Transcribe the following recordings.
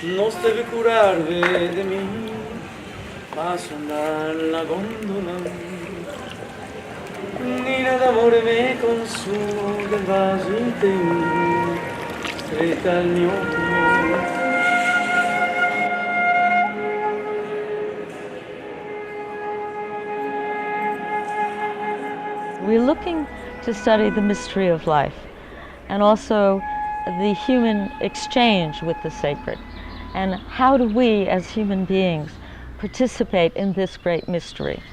No se debe curarme de mí, va a sonar la góndola. Ni nada amor me consumo del vaso tengo, stretta al mio cuore. We're looking to study the mystery of life and also the human exchange with the sacred. And how do we as human beings participate in this great mystery?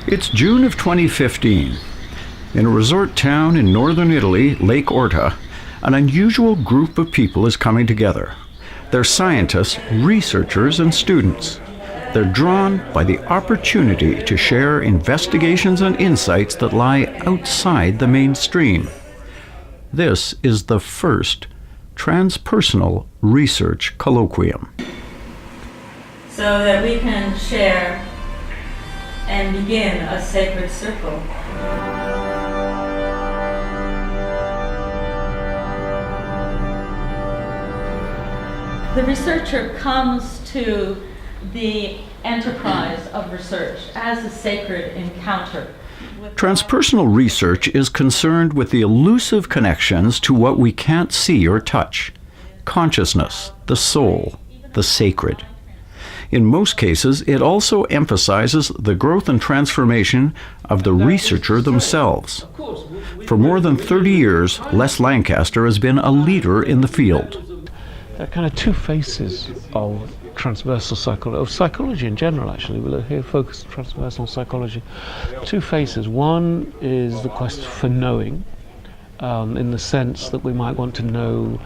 It's June of 2015. In a resort town in northern Italy, Lake Orta, an unusual group of people is coming together. They're scientists, researchers, and students. They're drawn by the opportunity to share investigations and insights that lie outside the mainstream. This is the first Transpersonal Research Colloquium. So that we can share and begin a sacred circle. The researcher comes to the enterprise of research as a sacred encounter. Transpersonal research is concerned with the elusive connections to what we can't see or touch: consciousness, the soul, the sacred. In most cases, it also emphasizes the growth and transformation of the researcher themselves. For more than 30 years, Les Lancaster has been a leader in the field. There are kind of two faces of transversal psychology, of psychology in general actually. We'll here focus on transpersonal psychology. Two faces. One is the quest for knowing, in the sense that we might want to know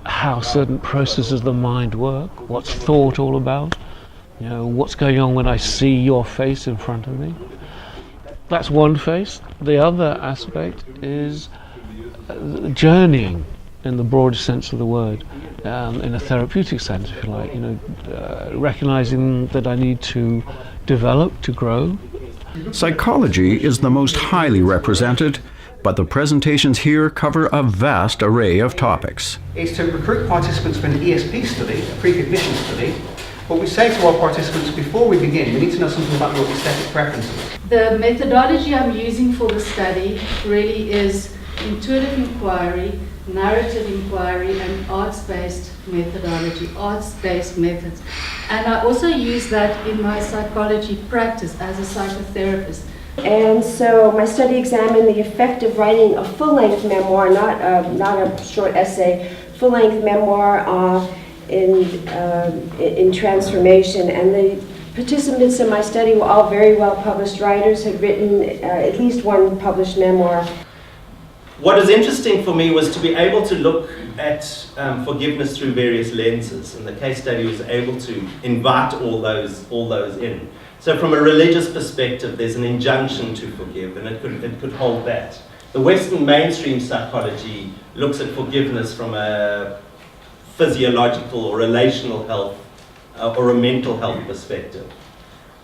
how certain processes of the mind work, what's thought all about, you know, what's going on when I see your face in front of me. That's one face. The other aspect is journeying in the broadest sense of the word, in a therapeutic sense, if you like, recognizing that I need to develop, to grow. Psychology is the most highly represented, but the presentations here cover a vast array of topics. Is to recruit participants for an ESP study, a precognition study. What we say to our participants before we begin, we need to know something about your aesthetic preferences. The methodology I'm using for the study really is intuitive inquiry, narrative inquiry, and arts-based methodology, arts-based methods. And I also use that in my psychology practice as a psychotherapist. And so my study examined the effect of writing a full-length memoir, not a short essay, full-length memoir in transformation. And the participants in my study were all very well-published writers, had written at least one published memoir. What was interesting for me was to be able to look at forgiveness through various lenses, and the case study was able to invite all those in. So from a religious perspective, there's an injunction to forgive, and it could hold that. The Western mainstream psychology looks at forgiveness from a physiological or relational health or a mental health perspective.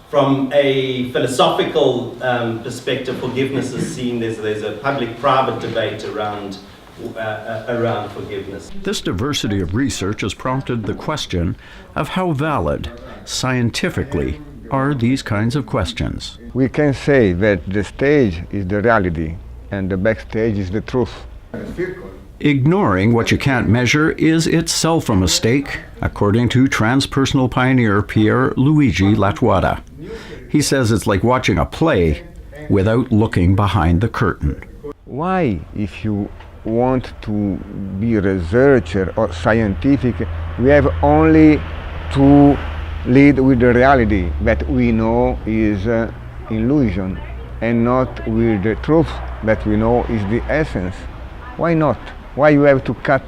From a philosophical perspective, forgiveness is seen, there's a public-private debate around forgiveness. This diversity of research has prompted the question of how valid, scientifically, are these kinds of questions. We can say that the stage is the reality and the backstage is the truth. Ignoring what you can't measure is itself a mistake, according to transpersonal pioneer Pierre Luigi Lattuada. He says it's like watching a play without looking behind the curtain. Why, if you want to be a researcher or scientific, we have only to lead with the reality that we know is illusion, and not with the truth that we know is the essence? Why not? Why you have to cut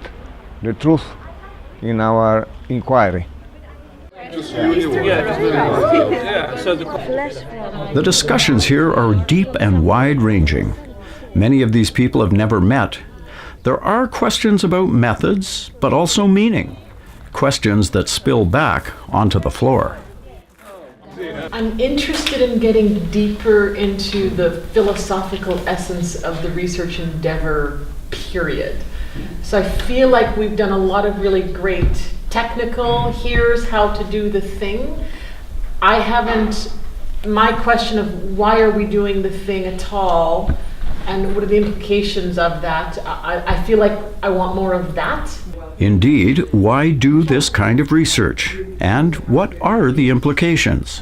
the truth in our inquiry? The discussions here are deep and wide-ranging. Many of these people have never met. There are questions about methods, but also meaning. Questions that spill back onto the floor. I'm interested in getting deeper into the philosophical essence of the research endeavor, period. So I feel like we've done a lot of really great technical, here's how to do the thing. My question of why are we doing the thing at all, and what are the implications of that, I feel like I want more of that. Indeed, why do this kind of research? And what are the implications?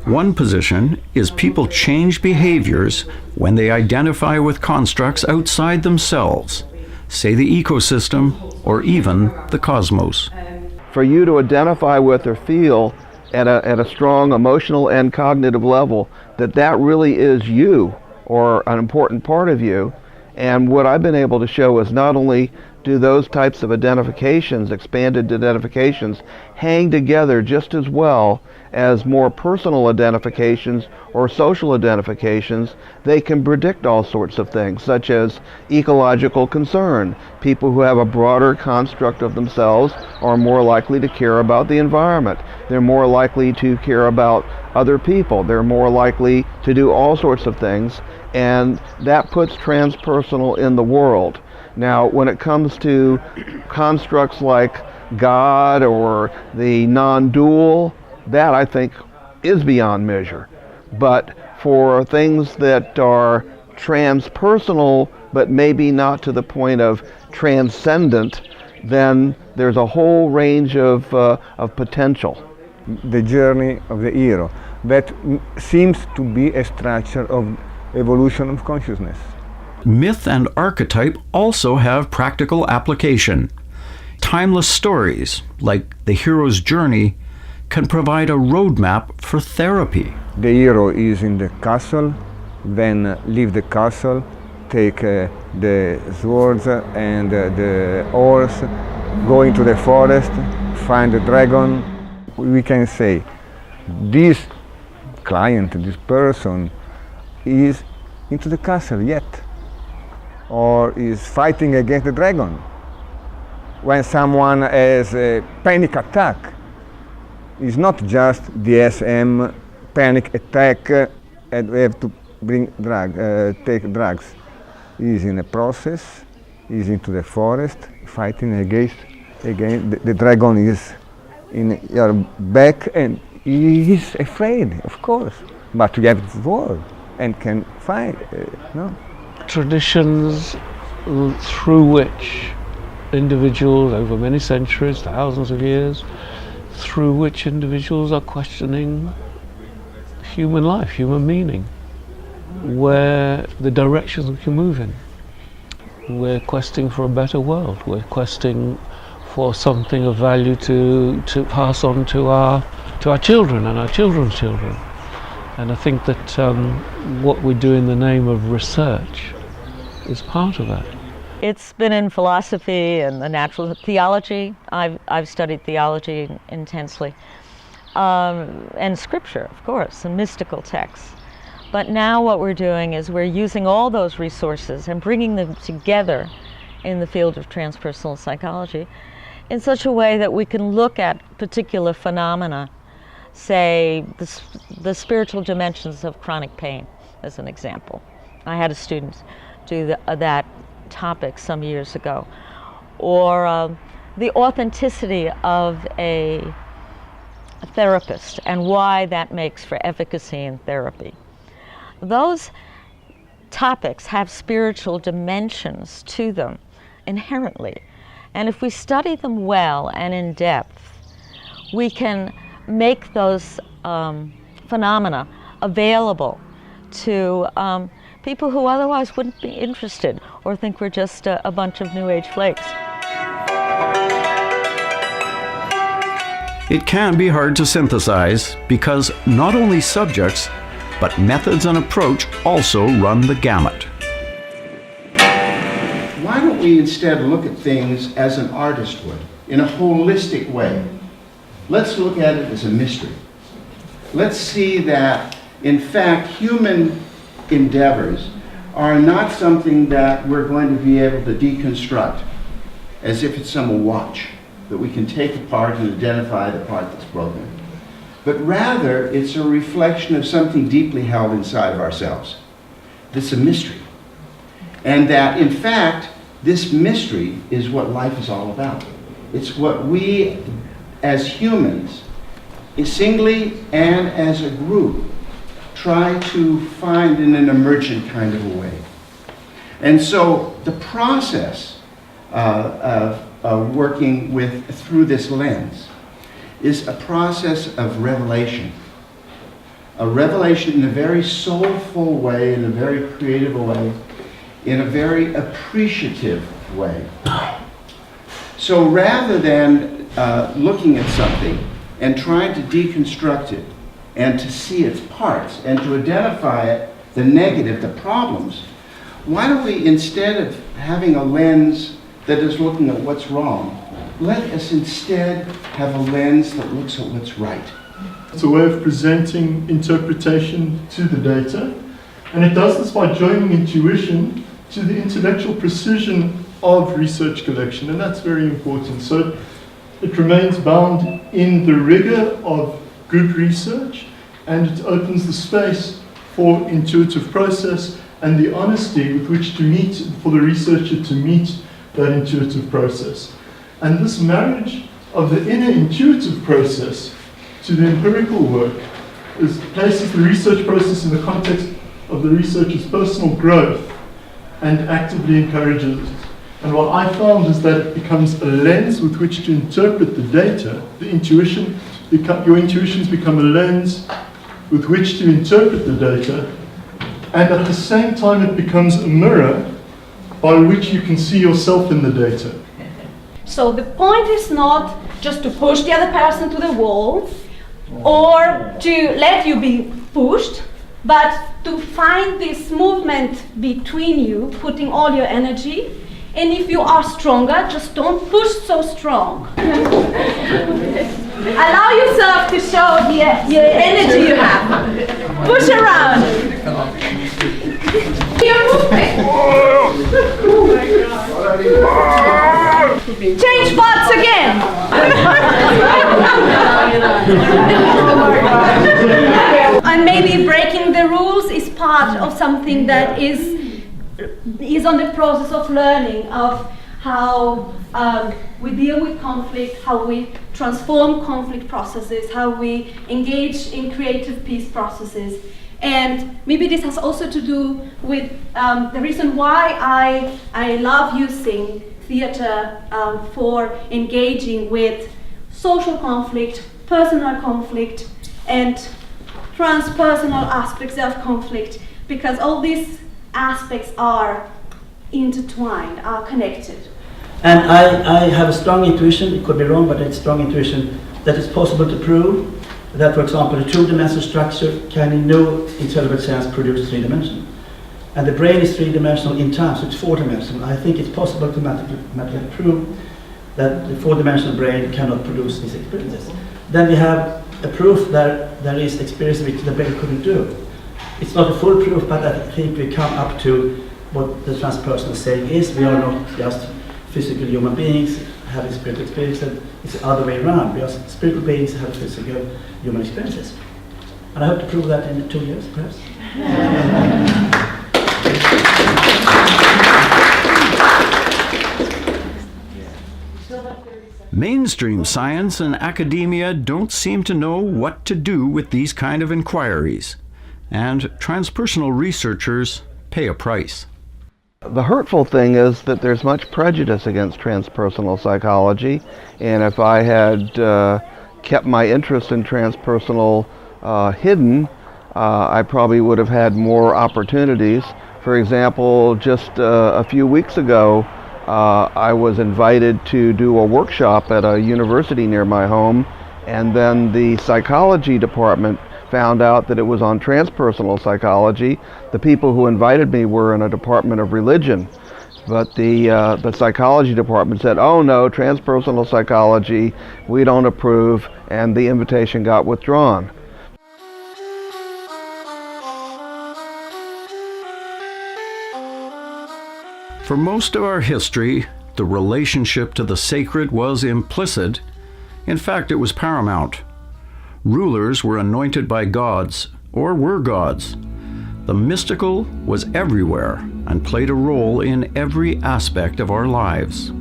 One position is people change behaviors when they identify with constructs outside themselves, say the ecosystem or even the cosmos. For you to identify with or feel at a strong emotional and cognitive level that really is you, or an important part of you. And what I've been able to show is not only do those types of identifications, expanded identifications, hang together just as well as more personal identifications or social identifications, they can predict all sorts of things, such as ecological concern. People who have a broader construct of themselves are more likely to care about the environment. They're more likely to care about other people. They're more likely to do all sorts of things, and that puts transpersonal in the world. Now, when it comes to constructs like God or the non-dual, that I think is beyond measure. But for things that are transpersonal, but maybe not to the point of transcendent, then there's a whole range of potential. The journey of the hero, that seems to be a structure of evolution of consciousness. Myth and archetype also have practical application. Timeless stories, like the hero's journey, can provide a roadmap for therapy. The hero is in the castle, then leave the castle, take the swords and the horse, go into the forest, find the dragon. We can say this client, this person, is into the castle yet, or is fighting against the dragon. When someone has a panic attack, it's not just DSM panic attack and we have to take drugs. He's in a process, he's into the forest, fighting against the dragon is in your back, and he is afraid, of course, but you have the word and can fight. No? Traditions through which individuals over many centuries, thousands of years, through which individuals are questioning human life, human meaning, where the directions we can move in. We're questing for a better world. We're questing for something of value to pass on to our children and our children's children. And I think that what we do in the name of research is part of that. It's been in philosophy and the natural theology. I've studied theology intensely. And scripture, of course, and mystical texts. But now what we're doing is we're using all those resources and bringing them together in the field of transpersonal psychology in such a way that we can look at particular phenomena, say the spiritual dimensions of chronic pain, as an example. I had a student do that topic some years ago. Or the authenticity of a therapist and why that makes for efficacy in therapy. Those topics have spiritual dimensions to them inherently. And if we study them well and in depth, we can make those phenomena available to people who otherwise wouldn't be interested or think we're just a bunch of New Age flakes. It can be hard to synthesize because not only subjects, but methods and approach also run the gamut. Why don't we instead look at things as an artist would, in a holistic way? Let's look at it as a mystery. Let's see that, in fact, human endeavors are not something that we're going to be able to deconstruct as if it's some watch that we can take apart and identify the part that's broken. But rather, it's a reflection of something deeply held inside of ourselves. That's a mystery. And that, in fact, This mystery is what life is all about. It's what we as humans, singly and as a group, try to find in an emergent kind of a way. And so the process of working through this lens is a process of revelation. A revelation in a very soulful way, in a very creative way, in a very appreciative way. So rather than looking at something and trying to deconstruct it and to see its parts and to identify it, the negative, the problems, why don't we, instead of having a lens that is looking at what's wrong, let us instead have a lens that looks at what's right. It's a way of presenting interpretation to the data, and it does this by joining intuition to the intellectual precision of research collection, and that's very important. So it remains bound in the rigor of good research, and it opens the space for intuitive process and the honesty with which to meet, for the researcher to meet that intuitive process. And this marriage of the inner intuitive process to the empirical work places the research process in the context of the researcher's personal growth and actively encourages it. And what I found is that it becomes a lens with which to interpret the data. Your intuitions become a lens with which to interpret the data, and at the same time it becomes a mirror by which you can see yourself in the data. So the point is not just to push the other person to the wall or to let you be pushed, but to find this movement between you, putting all your energy. And if you are stronger, just don't push so strong. Allow yourself to show the energy you have. Push around. Your movement. Change parts again. And maybe breaking the rules is part of something that is on the process of learning, of how we deal with conflict, how we transform conflict processes, how we engage in creative peace processes. And maybe this has also to do with the reason why I love using theater for engaging with social conflict, personal conflict, and transpersonal aspects of conflict, because all these aspects are intertwined, are connected. And I have a strong intuition, it could be wrong, but it's strong intuition that it's possible to prove that, for example, a two-dimensional structure can in no intelligible sense produce three-dimensional. And the brain is three-dimensional in time, so it's four-dimensional. I think it's possible to mathematically prove that the four-dimensional brain cannot produce these experiences. Then we have a proof that there is experience which the brain couldn't do. It's not a full proof, but I think we come up to what the transpersonal saying is. We are not just physical human beings having spiritual experiences. It's the other way around. We are spiritual beings having physical human experiences. And I hope to prove that in 2 years, perhaps. Mainstream science and academia don't seem to know what to do with these kind of inquiries, and transpersonal researchers pay a price. The hurtful thing is that there's much prejudice against transpersonal psychology, and if I had kept my interest in transpersonal hidden, I probably would have had more opportunities. For example, just a few weeks ago, I was invited to do a workshop at a university near my home, and then the psychology department found out that it was on transpersonal psychology. The people who invited me were in a department of religion, but the psychology department said, "Oh no, transpersonal psychology, we don't approve," and the invitation got withdrawn. For most of our history, the relationship to the sacred was implicit. In fact, it was paramount. Rulers were anointed by gods, or were gods. The mystical was everywhere, and played a role in every aspect of our lives.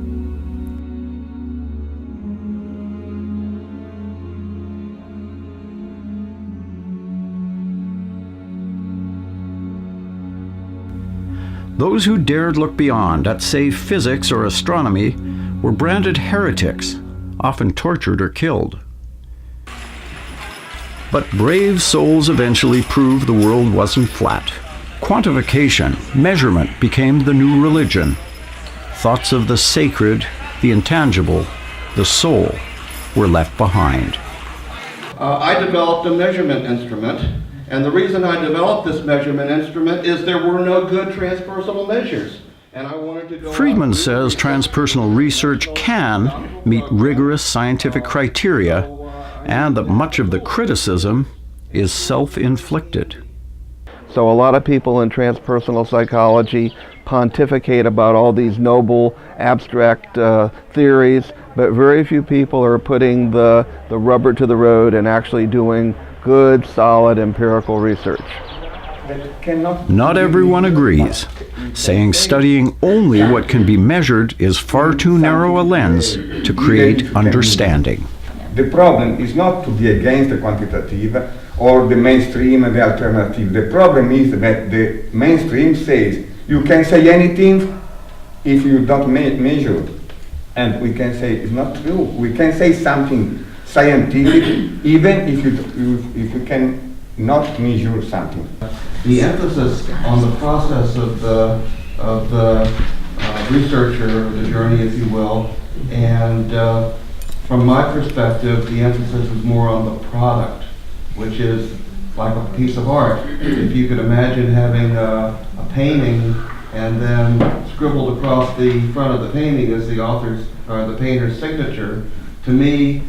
Those who dared look beyond at, say, physics or astronomy were branded heretics, often tortured or killed. But brave souls eventually proved the world wasn't flat. Quantification, measurement became the new religion. Thoughts of the sacred, the intangible, the soul were left behind. I developed a measurement instrument, and the reason I developed this measurement instrument is there were no good transpersonal measures. And I wanted to go Friedman says transpersonal research can meet rigorous scientific criteria, and that much of the criticism is self-inflicted. So a lot of people in transpersonal psychology pontificate about all these noble abstract theories, but very few people are putting the rubber to the road and actually doing good, solid empirical research. Not everyone agrees, saying studying only what can be measured is far too narrow a lens to create understanding. The problem is not to be against the quantitative or the mainstream and the alternative. The problem is that the mainstream says you can say anything if you don't measure. And we can say it's not true. We can say something scientific even if you can not measure something. The emphasis on the process of the researcher, the journey, if you will, and from my perspective, the emphasis is more on the product, which is like a piece of art. If you could imagine having a painting and then scribbled across the front of the painting is the author's or the painter's signature, to me,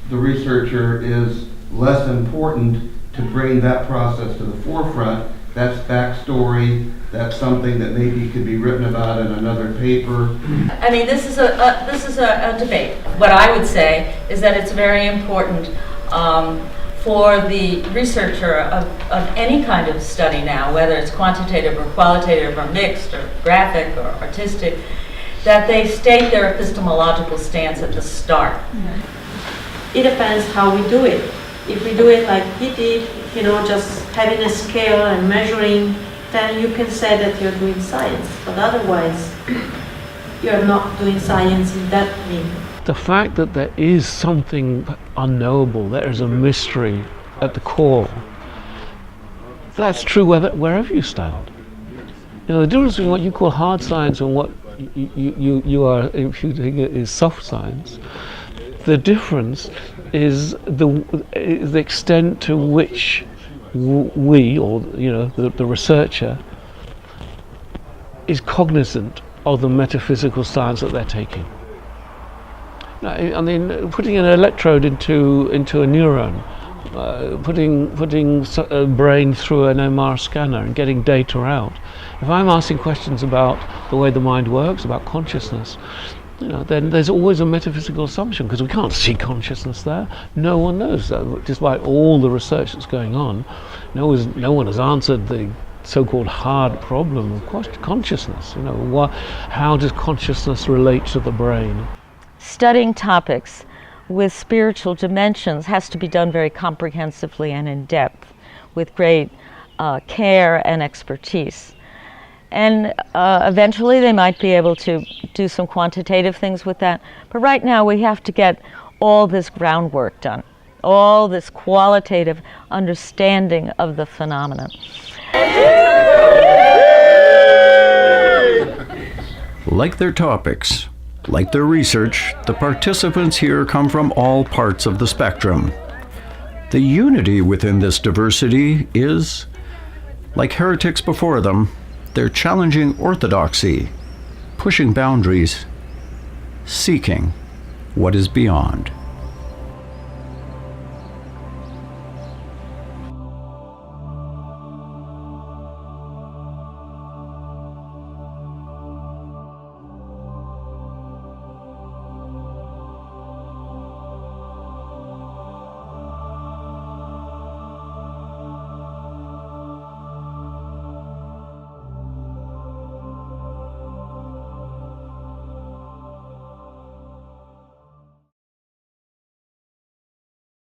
the researcher is less important to bring that process to the forefront. That's backstory. That's something that maybe could be written about in another paper. I mean, this is a debate. What I would say is that it's very important for the researcher of any kind of study now, whether it's quantitative or qualitative or mixed or graphic or artistic, that they state their epistemological stance at the start. It depends how we do it. If we do it like he did, you know, just having a scale and measuring, then you can say that you're doing science. But otherwise, you're not doing science in that meaning. The fact that there is something unknowable, there is a mystery at the core, that's true wherever you stand. You know, the difference between what you call hard science and what you are imputing is soft science. The difference is the extent to which we, or you know, the researcher, is cognizant of the metaphysical science that they're taking. I mean, putting an electrode into a neuron, putting a brain through an MR scanner and getting data out. If I'm asking questions about the way the mind works, about consciousness, you know, then there's always a metaphysical assumption because we can't see consciousness there. No one knows that. Despite all the research that's going on, no one has answered the so-called hard problem of consciousness. You know, how does consciousness relate to the brain? Studying topics with spiritual dimensions has to be done very comprehensively and in depth, with great care and expertise. And eventually they might be able to do some quantitative things with that. But right now we have to get all this groundwork done, all this qualitative understanding of the phenomenon. Like their topics, like their research, the participants here come from all parts of the spectrum. The unity within this diversity is, like heretics before them, they're challenging orthodoxy, pushing boundaries, seeking what is beyond.